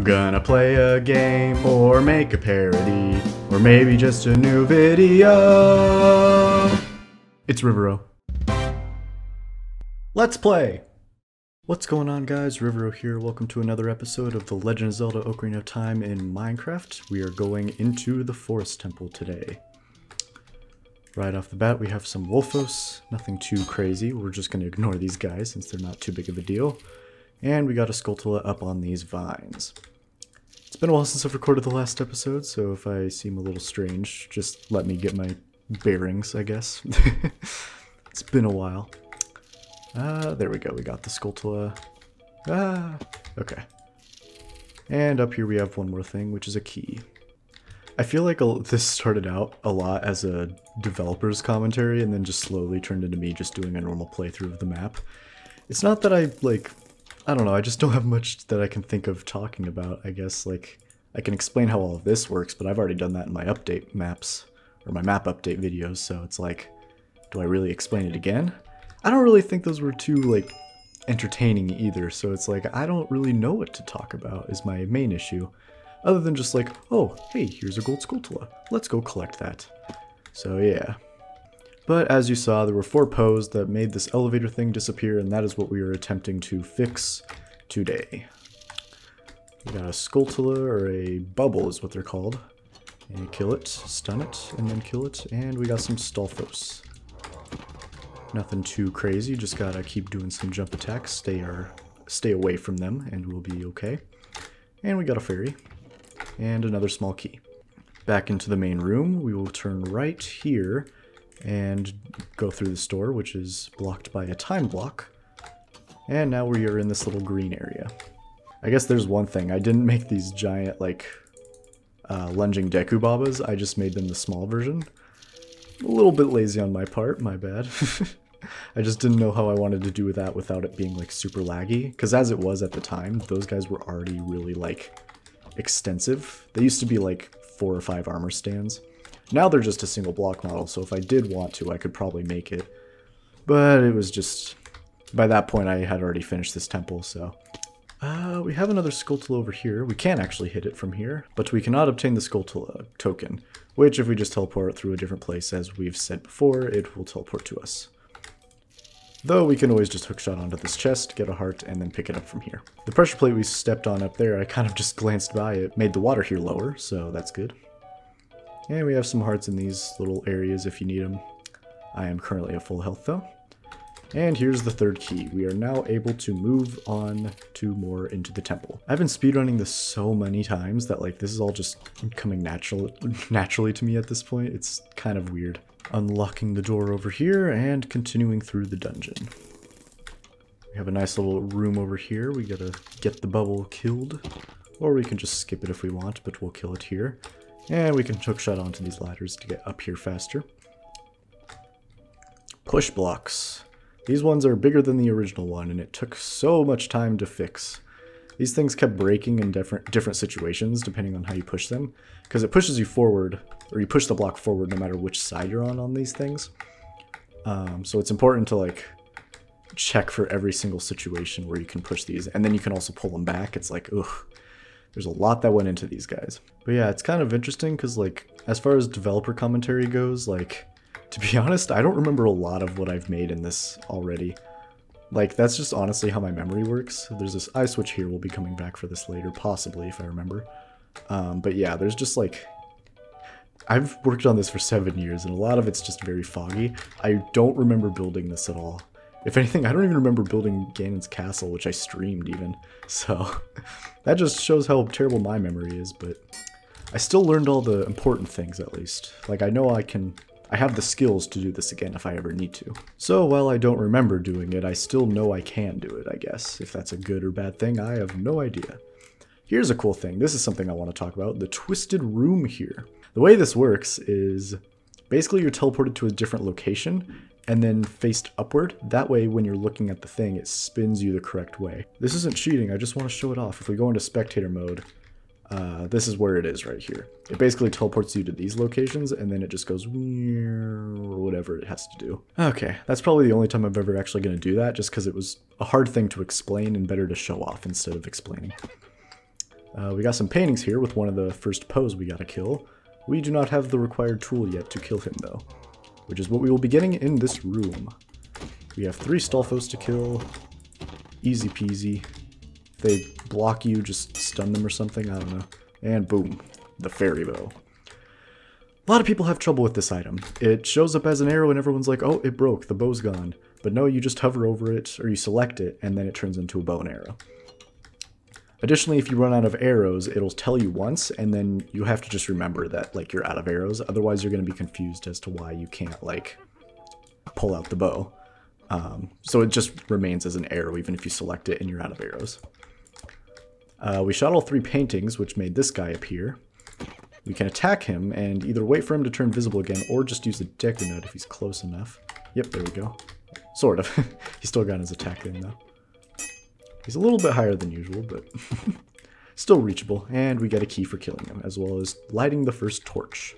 I'm gonna play a game, or make a parody, or maybe just a new video. It's Rivero. Let's play! What's going on, guys? Rivero here. Welcome to another episode of The Legend of Zelda Ocarina of Time in Minecraft. We are going into the Forest Temple today. Right off the bat, we have some Wolfos. Nothing too crazy. We're just going to ignore these guys since they're not too big of a deal. And we got a Skulltula up on these vines. It's been a while since I've recorded the last episode, so if I seem a little strange, just let me get my bearings, I guess. It's been a while. There we go, we got the Skulltula. Okay. And up here we have one more thing, which is a key. I feel like this started out a lot as a developer's commentary and then just slowly turned into me just doing a normal playthrough of the map. It's not that I don't know, I just don't have much that I can think of talking about, I guess. Like, I can explain how all of this works, but I've already done that in my update maps, or my map update videos, so it's like, do I really explain it again? I don't really think those were too, entertaining either, so it's like, I don't really know what to talk about is my main issue. Other than just like, oh, hey, here's a gold Skulltula. Let's go collect that. So yeah. But as you saw, there were 4 Poes that made this elevator thing disappear, and that is what we are attempting to fix today. We got a Skulltula, or a bubble is what they're called. And kill it, stun it, and then kill it, and we got some Stalfos. Nothing too crazy, just gotta keep doing some jump attacks, stay away from them, and we'll be okay. And we got a fairy, and another small key. Back into the main room, we will turn right here, and go through the store, which is blocked by a time block. And now we are in this little green area. I guess there's one thing. I didn't make these giant, lunging Deku Babas. I just made them the small version. A little bit lazy on my part, my bad. I just didn't know how I wanted to do that without it being, super laggy. Because as it was at the time, those guys were already really, extensive. They used to be, 4 or 5 armor stands. Now they're just a single block model, so if I did want to, I could probably make it. But it was just... by that point, I had already finished this temple, so... we have another Skulltula over here. We can actually hit it from here, but we cannot obtain the Skulltula token, which if we just teleport through a different place, as we've said before, it will teleport to us. Though we can always just hookshot onto this chest, get a heart, and then pick it up from here. The pressure plate we stepped on up there, I kind of just glanced by it, made the water here lower, so that's good. And we have some hearts in these little areas if you need them. I am currently at full health though. And here's the 3rd key. We are now able to move on to more into the temple. I've been speedrunning this so many times that this is all just coming naturally to me at this point. It's kind of weird. Unlocking the door over here and continuing through the dungeon. We have a nice little room over here. We gotta get the bubble killed. Or we can just skip it if we want, but we'll kill it here. And we can hookshot onto these ladders to get up here faster. Push blocks. These ones are bigger than the original one, and it took so much time to fix. These things kept breaking in different situations, depending on how you push them. Because it pushes you forward, or you push the block forward no matter which side you're on these things. So it's important to, check for every single situation where you can push these. And then you can also pull them back. It's like, ugh. There's a lot that went into these guys. But yeah, it's kind of interesting because, as far as developer commentary goes, to be honest, I don't remember a lot of what I've made in this already. That's just honestly how my memory works. There's this eye switch here. We'll be coming back for this later, possibly, if I remember. But yeah, there's just, I've worked on this for 7 years, and a lot of it's just very foggy. I don't remember building this at all. If anything, I don't even remember building Ganon's castle, which I streamed even. So, that just shows how terrible my memory is, but I still learned all the important things, at least. I know I have the skills to do this again if I ever need to. So, while I don't remember doing it, I still know I can do it, I guess. If that's a good or bad thing, I have no idea. Here's a cool thing. This is something I want to talk about. The Twisted Room here. The way this works is, basically you're teleported to a different location, and then faced upward. That way, when you're looking at the thing, it spins you the correct way. This isn't cheating, I just want to show it off. If we go into spectator mode, this is where it is right here. It basically teleports you to these locations, and then it just goes or whatever it has to do. Okay, that's probably the only time I'm ever actually going to do that, just because it was a hard thing to explain and better to show off instead of explaining. We got some paintings here with one of the first Poes we gotta kill. We do not have the required tool yet to kill him though, which is what we will be getting in this room. We have 3 Stalfos to kill. Easy peasy. If they block you, just stun them or something, I don't know. And boom, the fairy bow. A lot of people have trouble with this item. It shows up as an arrow and everyone's like, oh, it broke, the bow's gone. But no, you just hover over it, or you select it, and then it turns into a bow and arrow. Additionally, if you run out of arrows, it'll tell you once, and then you have to just remember that, like, you're out of arrows. Otherwise, you're going to be confused as to why you can't, like, pull out the bow. So it just remains as an arrow, even if you select it and you're out of arrows. We shot all 3 paintings, which made this guy appear. We can attack him, and either wait for him to turn visible again, or just use a Deku Nut if he's close enough. Yep, there we go. Sort of. He still got his attack in, though. He's a little bit higher than usual, but still reachable, and we get a key for killing him, as well as lighting the first torch.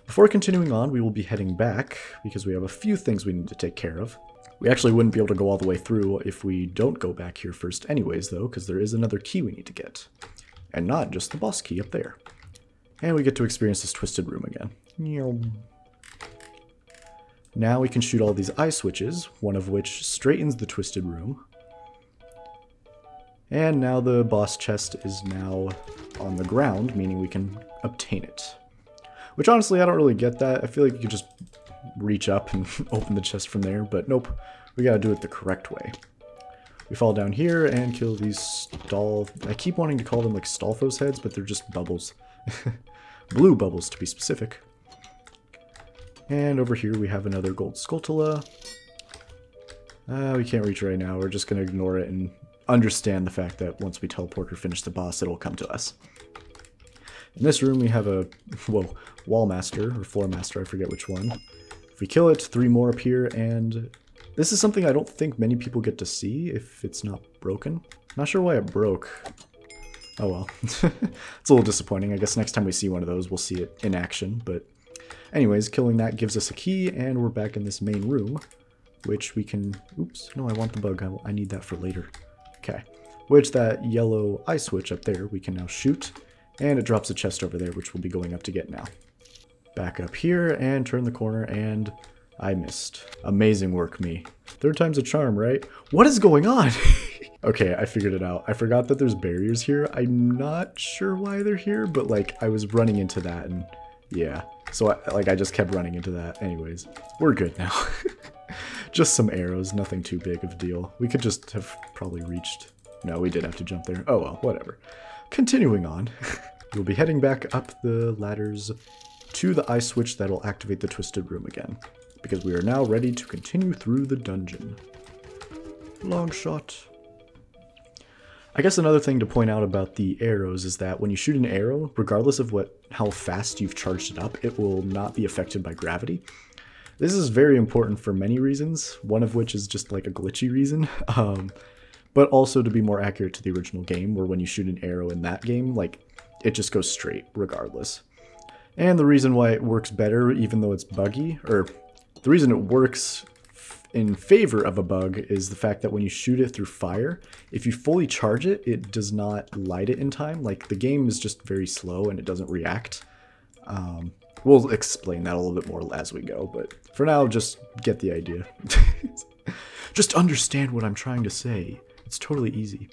Before continuing on, we will be heading back, because we have a few things we need to take care of. We actually wouldn't be able to go all the way through if we don't go back here first anyways, though, because there is another key we need to get. And not just the boss key up there. And we get to experience this twisted room again. Now we can shoot all these eye switches, one of which straightens the twisted room. And now the boss chest is now on the ground, meaning we can obtain it. Which honestly, I don't really get that. I feel like you could just reach up and open the chest from there, but nope. We gotta do it the correct way. We fall down here and kill these I keep wanting to call them like Stalfos heads, but they're just bubbles. Blue bubbles, to be specific. And over here we have another gold Skulltula. We can't reach right now. We're just going to ignore it and understand the fact that once we teleport or finish the boss, it'll come to us. In this room we have a, Wall Master, or Floor Master, I forget which one. If we kill it, 3 more appear, and this is something I don't think many people get to see if it's not broken. Not sure why it broke. Oh well. It's a little disappointing. I guess next time we see one of those, we'll see it in action. But anyways, killing that gives us a key, and we're back in this main room, which we can... Oops, no, I want the bug. I need that for later. Okay. Which that yellow eye switch up there, we can now shoot, and it drops a chest over there, which we'll be going up to get now. Back up here, and turn the corner, and I missed. Amazing work, me. 3rd time's a charm, right? What is going on? Okay, I figured it out. I forgot that there's barriers here. I'm not sure why they're here, but like I was running into that and yeah. So I just kept running into that. Anyways, we're good now. Just some arrows, nothing too big of a deal. We could just have probably reached... No, we did have to jump there. Oh well, whatever. Continuing on, we'll be heading back up the ladders to the eye switch that'll activate the twisted room again, because we are now ready to continue through the dungeon. Long shot. I guess another thing to point out about the arrows is that when you shoot an arrow, regardless of how fast you've charged it up, it will not be affected by gravity. This is very important for many reasons, one of which is just like a glitchy reason, but also to be more accurate to the original game, where when you shoot an arrow in that game, like, it just goes straight regardless. And the reason why it works better, even though it's buggy, or the reason it works in favor of a bug, is the fact that when you shoot it through fire, if you fully charge it, it does not light it in time. Like, the game is just very slow and it doesn't react. We'll explain that a little bit more as we go, but for now, just get the idea. Just understand what I'm trying to say. It's totally easy.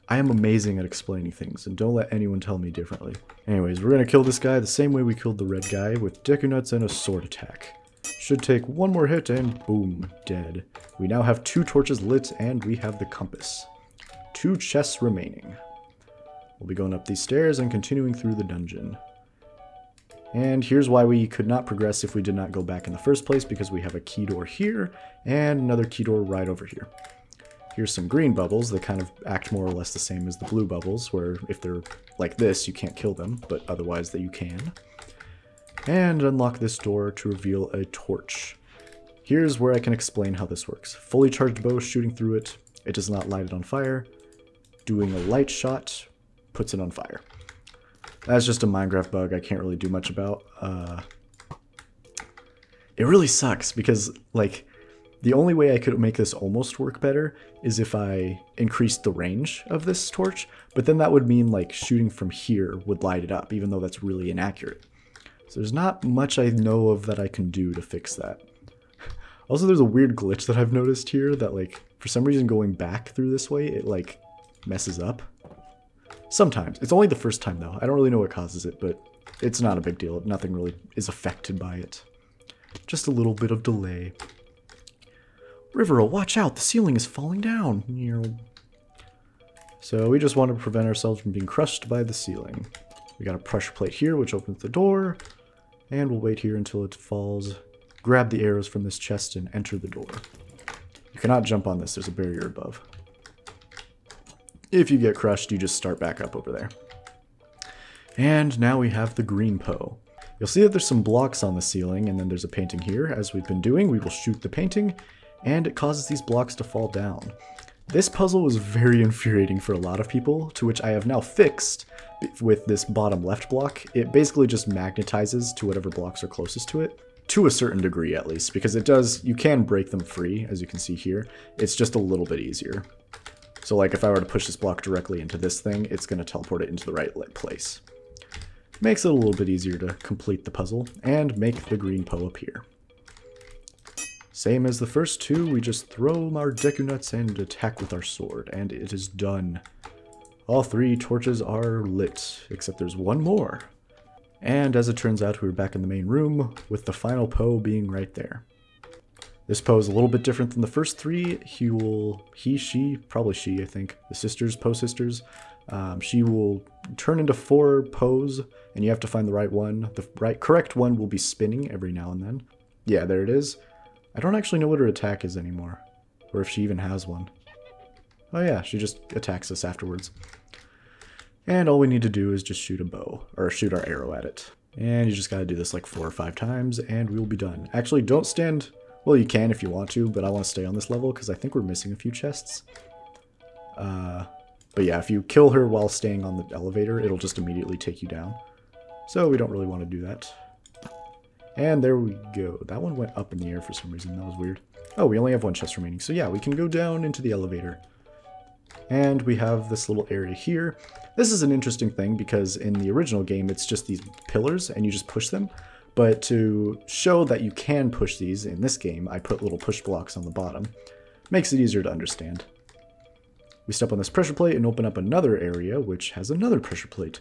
I am amazing at explaining things, and don't let anyone tell me differently. Anyways, we're gonna kill this guy the same way we killed the red guy, with Deku Nuts and a sword attack. Should take 1 more hit and boom, dead. We now have 2 torches lit and we have the compass. 2 chests remaining. We'll be going up these stairs and continuing through the dungeon. And here's why we could not progress if we did not go back in the first place, because we have a key door here and another key door right over here. Here's some green bubbles that kind of act more or less the same as the blue bubbles, where if they're like this, you can't kill them, but otherwise that you can. And unlock this door to reveal a torch. Here's where I can explain how this works. Fully charged bow shooting through it, it does not light it on fire. Doing a light shot puts it on fire. That's just a Minecraft bug I can't really do much about. It really sucks because, like, The only way I could make this almost work better is if I increased the range of this torch, but then that would mean like shooting from here would light it up, even though that's really inaccurate. So there's not much I know of that I can do to fix that. Also, there's a weird glitch that I've noticed here that, like, for some reason going back through this way, it, like, messes up. Sometimes. It's only the first time, though. I don't really know what causes it, but it's not a big deal. Nothing really is affected by it. Just a little bit of delay. Rivero, watch out! The ceiling is falling down! So we just want to prevent ourselves from being crushed by the ceiling. We got a pressure plate here, which opens the door. And we'll wait here until it falls. Grab the arrows from this chest and enter the door. You cannot jump on this, there's a barrier above. If you get crushed, you just start back up over there. And now we have the green Poe. You'll see that there's some blocks on the ceiling, and then there's a painting here. As we've been doing, we will shoot the painting, and it causes these blocks to fall down. This puzzle was very infuriating for a lot of people, to which I have now fixed with this bottom left block. It basically just magnetizes to whatever blocks are closest to it. To a certain degree, at least, because it does, you can break them free, as you can see here. It's just a little bit easier. So, like, if I were to push this block directly into this thing, it's going to teleport it into the right place. Makes it a little bit easier to complete the puzzle, and make the green Poe appear. Same as the first two, we just throw our Deku Nuts and attack with our sword, and it is done. All 3 torches are lit, except there's one more. And as it turns out, we're back in the main room, with the final Poe being right there. This Poe is a little bit different than the first 3. Probably she, I think. The sisters, Poe sisters. She will turn into 4 Poes, and you have to find the right one. The correct one will be spinning every now and then. Yeah, there it is. I don't actually know what her attack is anymore, or if she even has one. Oh yeah, she just attacks us afterwards. And all we need to do is just shoot a bow, or shoot our arrow at it. And you just gotta do this like 4 or 5 times, and we'll be done. Actually, don't stand... Well, you can if you want to, but I want to stay on this level, because I think we're missing a few chests. But yeah, if you kill her while staying on the elevator, it'll just immediately take you down. So we don't really want to do that. And there we go. That one went up in the air for some reason. That was weird. Oh, we only have 1 chest remaining. So yeah, we can go down into the elevator. And we have this little area here. This is an interesting thing because in the original game, it's just these pillars and you just push them. But to show that you can push these in this game, I put little push blocks on the bottom. Makes it easier to understand. We step on this pressure plate and open up another area, which has another pressure plate.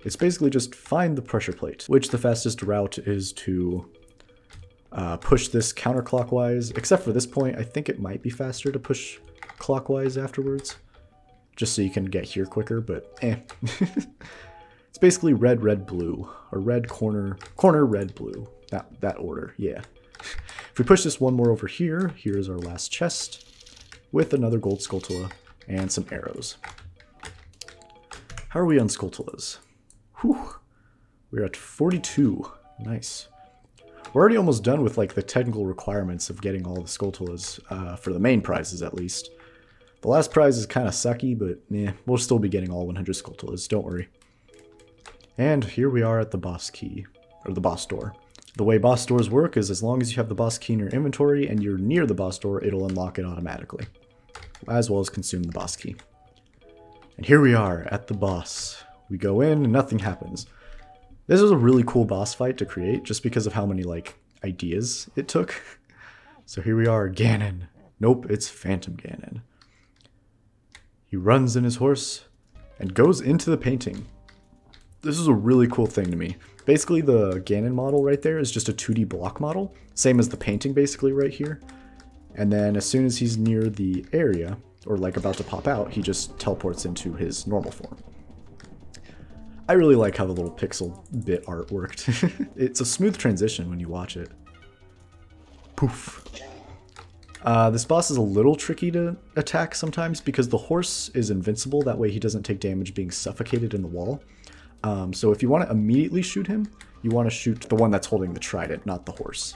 It's basically just find the pressure plate, which the fastest route is to push this counterclockwise. Except for this point, I think it might be faster to push clockwise afterwards. Just so you can get here quicker, but eh. It's basically red, red, blue. Or red, corner, red, blue. That order, yeah. If we push this one more over here, here's our last chest. With another gold Skulltula and some arrows. How are we on Skulltulas? Whew. We're at 42. Nice. We're already almost done with like the technical requirements of getting all the Skulltulas, for the main prizes at least. The last prize is kind of sucky, but we'll still be getting all 100 Skulltulas, don't worry. And here we are at the boss key, or the boss door. The way boss doors work is as long as you have the boss key in your inventory and you're near the boss door, it'll unlock it automatically, as well as consume the boss key. And here we are at the boss. We go in and nothing happens. This was a really cool boss fight to create just because of how many like ideas it took. So here we are, Ganon. Nope, it's Phantom Ganon. He runs in his horse and goes into the painting. This is a really cool thing to me. Basically, the Ganon model right there is just a 2D block model, same as the painting basically right here. And then as soon as he's near the area, or like about to pop out, he just teleports into his normal form. I really like how the little pixel bit art worked. It's a smooth transition when you watch it. Poof. This boss is a little tricky to attack sometimes because the horse is invincible, that way he doesn't take damage being suffocated in the wall. So if you want to immediately shoot him, you want to shoot the one that's holding the trident, not the horse.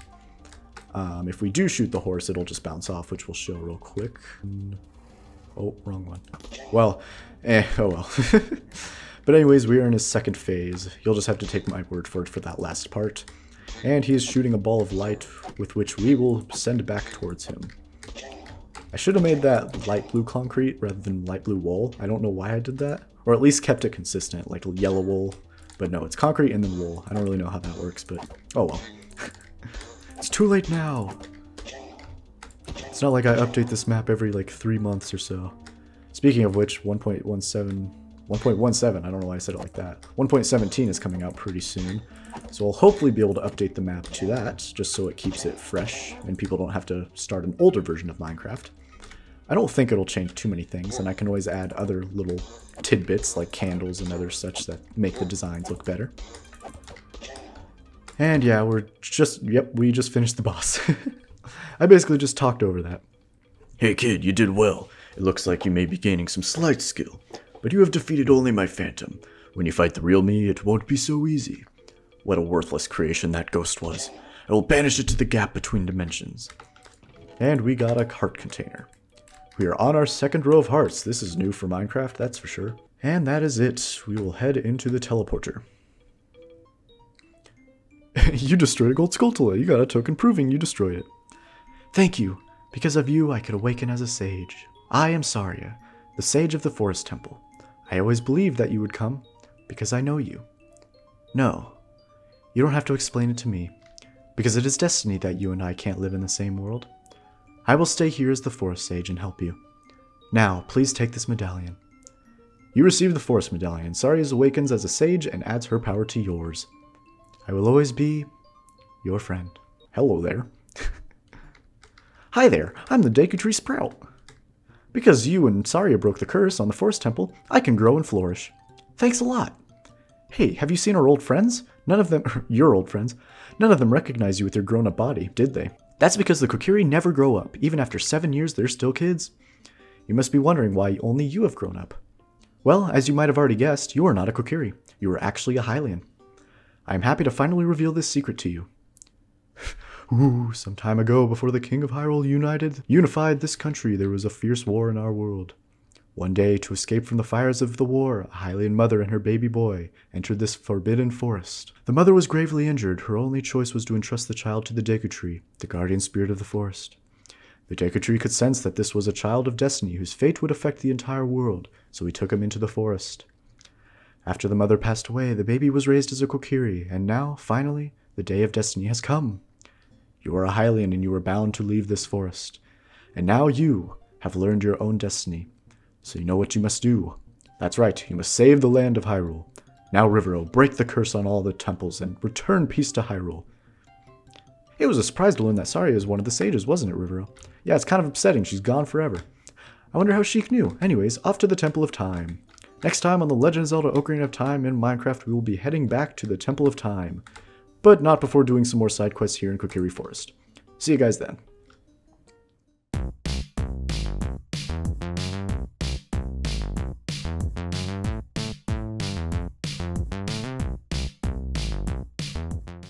If we do shoot the horse, it'll just bounce off, which we'll show real quick. Oh, wrong one. Well, oh well. But anyways, we are in his second phase. You'll just have to take my word for it for that last part. And he is shooting a ball of light with which we will send back towards him. I should have made that light blue concrete rather than light blue wool. I don't know why I did that. Or at least kept it consistent, like yellow wool. But no, it's concrete and then wool. I don't really know how that works, but oh well. It's too late now. It's not like I update this map every like 3 months or so. Speaking of which, 1.17, I don't know why I said it like that. 1.17 is coming out pretty soon. So I'll hopefully be able to update the map to that, just so it keeps it fresh and people don't have to start an older version of Minecraft. I don't think it'll change too many things, and I can always add other little tidbits like candles and other such that make the designs look better. And yeah, we just finished the boss. I basically just talked over that. Hey kid, you did well. It looks like you may be gaining some slight skill, but you have defeated only my phantom. When you fight the real me, it won't be so easy. What a worthless creation that ghost was. I will banish it to the gap between dimensions. And we got a heart container. We are on our second row of hearts. This is new for Minecraft, that's for sure. And that is it. We will head into the teleporter. You destroyed a gold Skulltula. You got a token proving you destroyed it. Thank you. Because of you, I could awaken as a sage. I am Saria, the sage of the Forest Temple. I always believed that you would come, because I know you. No, you don't have to explain it to me, because it is destiny that you and I can't live in the same world. I will stay here as the Forest Sage and help you. Now, please take this medallion. You receive the Forest Medallion. Saria awakens as a sage and adds her power to yours. I will always be your friend. Hello there. Hi there, I'm the Deku Tree Sprout. Because you and Saria broke the curse on the Forest Temple, I can grow and flourish. Thanks a lot. Hey, have you seen our old friends? None of them, your old friends, none of them recognize you with your grown-up body, did they? That's because the Kokiri never grow up. Even after 7 years, they're still kids. You must be wondering why only you have grown up. Well, as you might have already guessed, you are not a Kokiri. You are actually a Hylian. I am happy to finally reveal this secret to you. Ooh, some time ago, before the King of Hyrule unified this country, there was a fierce war in our world. One day, to escape from the fires of the war, a Hylian mother and her baby boy entered this forbidden forest. The mother was gravely injured. Her only choice was to entrust the child to the Deku Tree, the guardian spirit of the forest. The Deku Tree could sense that this was a child of destiny whose fate would affect the entire world, so he took him into the forest. After the mother passed away, the baby was raised as a Kokiri, and now, finally, the day of destiny has come. You are a Hylian and you are bound to leave this forest. And now you have learned your own destiny. So you know what you must do. That's right, you must save the land of Hyrule. Now, Rivero, break the curse on all the temples and return peace to Hyrule. It was a surprise to learn that Saria is one of the sages, wasn't it, Rivero? Yeah, it's kind of upsetting. She's gone forever. I wonder how Sheik knew. Anyways, off to the Temple of Time. Next time on The Legend of Zelda Ocarina of Time in Minecraft, we will be heading back to the Temple of Time. But not before doing some more side quests here in Kokiri Forest. See you guys then.